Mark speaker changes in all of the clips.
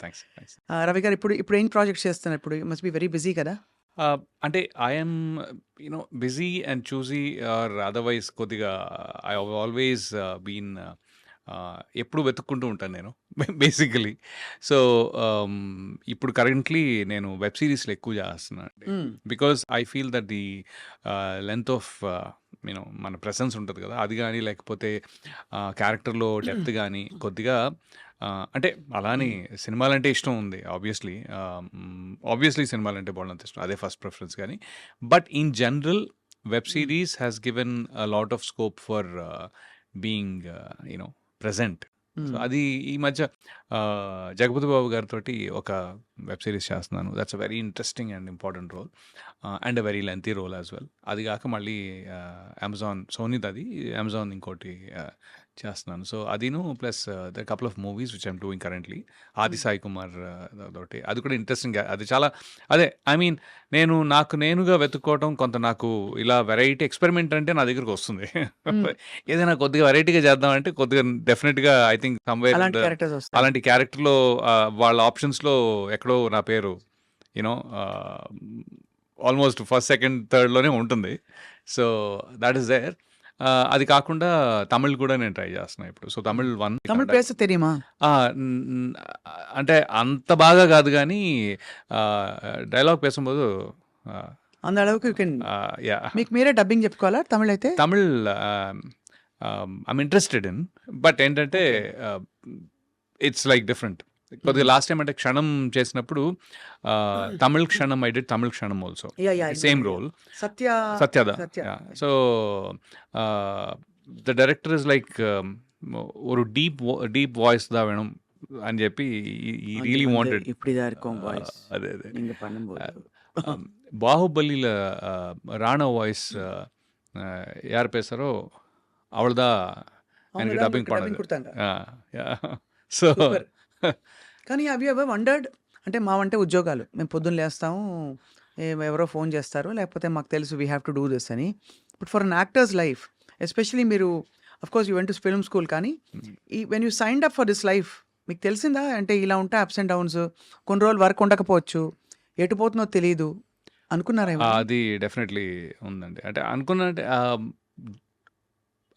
Speaker 1: Thanks.
Speaker 2: Ravi గారు ఇప్పుడు ఇప్పుడు ఏం ప్రాజెక్ట్స్ చేస్తున్నారు? ఇప్పుడు మస్ట్ బి వెరీ బిజీ కదా?
Speaker 1: అంటే I'm busy and choosy or otherwise కొద్దిగా ఐ ఆల్వేస్ బీన్ ఎప్పుడు వెతుక్కుంటూ ఉంటాను నేను బేసికలీ. సో ఇప్పుడు కరెంట్లీ నేను వెబ్ సిరీస్లు ఎక్కువ చేస్తున్నాను అండి. Because I feel that the length of మన ప్రెసెన్స్ ఉంటుంది కదా, అది కానీ లేకపోతే క్యారెక్టర్లో డెప్త్ కానీ కొద్దిగా అంటే అలానే సినిమాలంటే ఇష్టం ఉంది ఆబ్వియస్లీ సినిమాలంటే బాగుంది ఇష్టం, అదే ఫస్ట్ ప్రిఫరెన్స్. కానీ but in general web series has given a lot of scope for being present. So అది ఈ మధ్య జగపతి బాబు గారితో ఒక వెబ్ సిరీస్ చేస్తున్నాను. That's a very interesting and important role and a very lengthy role as well. అది కాక మళ్ళీ Amazon సోనీది, అది అమెజాన్ ఇంకోటి చేస్తున్నాను. సో అదిను plus the couple of movies which I'm doing currently. Aadi Sai Kumar తోటి అది కూడా ఇంట్రెస్టింగ్. అది చాలా అదే ఐ మీన్ నాకు నేనుగా వెతుక్కోవటం, కొంత నాకు ఇలా వెరైటీ ఎక్స్పెరిమెంట్ అంటే నా దగ్గరకు వస్తుంది. ఏదైనా కొద్దిగా వెరైటీగా చేద్దామంటే కొద్దిగా డెఫినెట్గా ఐ థింక్ సమ్వేర్
Speaker 2: అలాంటి క్యారెక్టర్స్ వస్తాయి.
Speaker 1: అలాంటి క్యారెక్టర్లో వాళ్ళ ఆప్షన్స్లో ఎక్కడో నా పేరు ఆల్మోస్ట్ ఫస్ట్ సెకండ్ థర్డ్లోనే ఉంటుంది. So that is there. అది కాకుండా తమిళ్ కూడా నేను ట్రై చేస్తున్నాను ఇప్పుడు. సో తమిళ్
Speaker 2: தமிழ் பேச தெரியுமா?
Speaker 1: అంటే అంత బాగా కాదు కానీ డైలాగ్ పేసుம்போదు
Speaker 2: அந்த அளவுக்கு you can
Speaker 1: యా
Speaker 2: మీకు మీరే డబ్బింగ్ చెప్పుకోవాలా తమిళ్ అయితే?
Speaker 1: Tamil I'm interested in, but ఏంటంటే ఇట్స్ లైక్ డిఫరెంట్. కొద్దిగా లాస్ట్ టైం అంటే క్షణం చేసినప్పుడు Tamil Kshanam I did Tamil Kshanam also, same role, సత్యద. So the director is like ஒரு డీప్ వాయిస్ దా వేణం అని చెప్పి ఈ రియలీ వాంటెడ్. అదే బాహుబలిల రాణా వాయిస్ యార్ పేసారో అవళదా ఆయనకి డబ్బింగ్ పడదు. సో
Speaker 2: కానీ అవి వండర్డ్ అంటే మావంటే ఉద్యోగాలు, మేము పొద్దున్న లేస్తాము, ఎవరో ఫోన్ చేస్తారు, లేకపోతే మాకు తెలుసు we have to do this అని. But for an actors life especially మీరు of course you went to film school, కానీ ఈ when you signed up for this life మీకు తెలిసిందా అంటే ఇలా ఉంటాయి అప్స్ అండ్ డౌన్స్, కొన్ని రోజులు వర్క్ ఉండకపోవచ్చు, ఎటు పోతుందో తెలియదు అనుకున్నారా?
Speaker 1: అది డెఫినెట్లీ ఉందండి. అంటే అనుకున్నా అంటే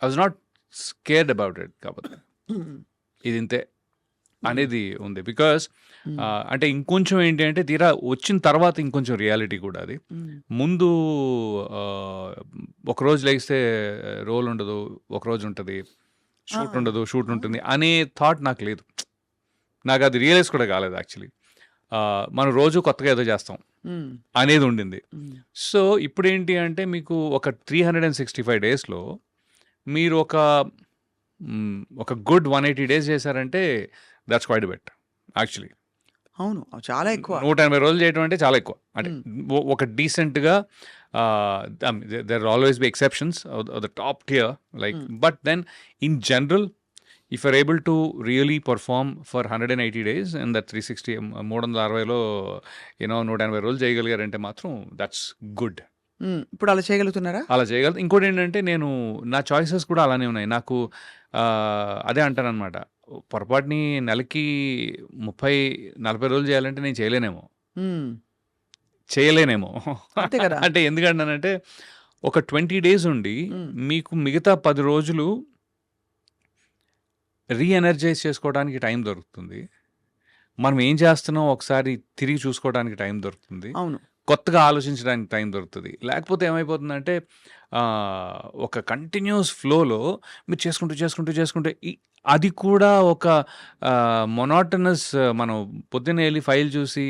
Speaker 1: I was not scared about it, కాకపోతే ఇది ఇంతే అనేది ఉంది. బికాస్ అంటే ఇంకొంచెం ఏంటి అంటే తీరా వచ్చిన తర్వాత ఇంకొంచెం రియాలిటీ కూడా. అది ముందు ఒకరోజు లేస్తే రోల్ ఉండదు, ఒకరోజు ఉంటుంది, షూట్ ఉండదు, షూట్ ఉంటుంది అనే థాట్ నాకు లేదు. నాకు అది రియలైజ్ కూడా కాలేదు యాక్చువల్లీ. మనం రోజు కొత్తగా ఏదో చేస్తాం అనేది ఉండింది. సో ఇప్పుడు ఏంటి అంటే మీకు ఒక 365 డేస్లో మీరు ఒక గుడ్ 180 డేస్ చేశారంటే దట్స్ క్వైట్ బెట్ యాక్చువల్లీ.
Speaker 2: అవును, చాలా ఎక్కువ.
Speaker 1: 180 రోజులు చేయడం అంటే చాలా ఎక్కువ. అంటే ఒక డీసెంట్గా there always be exceptions the top tier like, but then in general if are able to really perform for 180 days and that 360 360లో 180 రోజులు చేయగలిగారంటే మాత్రం దట్స్ గుడ్.
Speaker 2: ఇప్పుడు అలా చేయగలుగుతున్నారా?
Speaker 1: అలా చేయగలరు. ఇంకోటి ఏంటంటే నా చాయిసెస్ కూడా అలానే ఉన్నాయి. నాకు అదే అంటానన్నమాట, పొరపాటుని నెలకి 30-40 రోజులు చేయాలంటే నేను చేయలేనేమో. అంటే ఎందుకంటానంటే ఒక 20 డేస్ ఉండి మీకు మిగతా 10 రోజులు రీఎనర్జైజ్ చేసుకోవడానికి టైం దొరుకుతుంది. మనం ఏం చేస్తున్నాం ఒకసారి తిరిగి చూసుకోవడానికి టైం దొరుకుతుంది.
Speaker 2: అవును,
Speaker 1: కొత్తగా ఆలోచించడానికి టైం దొరుకుతుంది. లేకపోతే ఏమైపోతుందంటే ఒక కంటిన్యూస్ ఫ్లోలో మీరు చేసుకుంటూ అది కూడా ఒక మొనాటనస్, మనం పొద్దున్నే వెళ్ళి ఫైల్ చూసి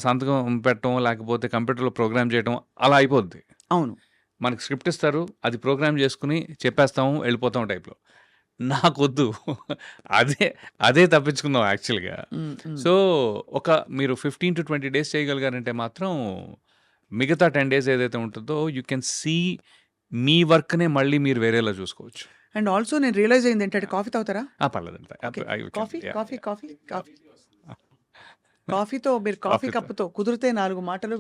Speaker 1: సంతకం పెట్టడం, లేకపోతే కంప్యూటర్లో ప్రోగ్రామ్ చేయడం అలా అయిపోద్ది.
Speaker 2: అవును,
Speaker 1: మనకి స్క్రిప్ట్ ఇస్తారు, అది ప్రోగ్రామ్ చేసుకుని చెప్పేస్తాము, వెళ్ళిపోతాం టైప్లో. నాకొద్దు, అదే తప్పించుకుందాం యాక్చువల్గా. సో మీరు 15 to 20 డేస్ చేయగలిగారంటే మాత్రం మిగతా 10 డేస్ ఏదైతే ఉంటుందో యూ కెన్ సీ మీ వర్క్నే మళ్ళీ మీరు వేరేలా చూసుకోవచ్చు.
Speaker 2: అండ్ ఆల్సో నేను రియలైజ్ అయింది ఏంటంటే, కాఫీ తాగుతారా?
Speaker 1: పర్లేదండి.
Speaker 2: కాఫీతో మీరు కాఫీ కప్పుతో కుదిరితే 4 మాటలు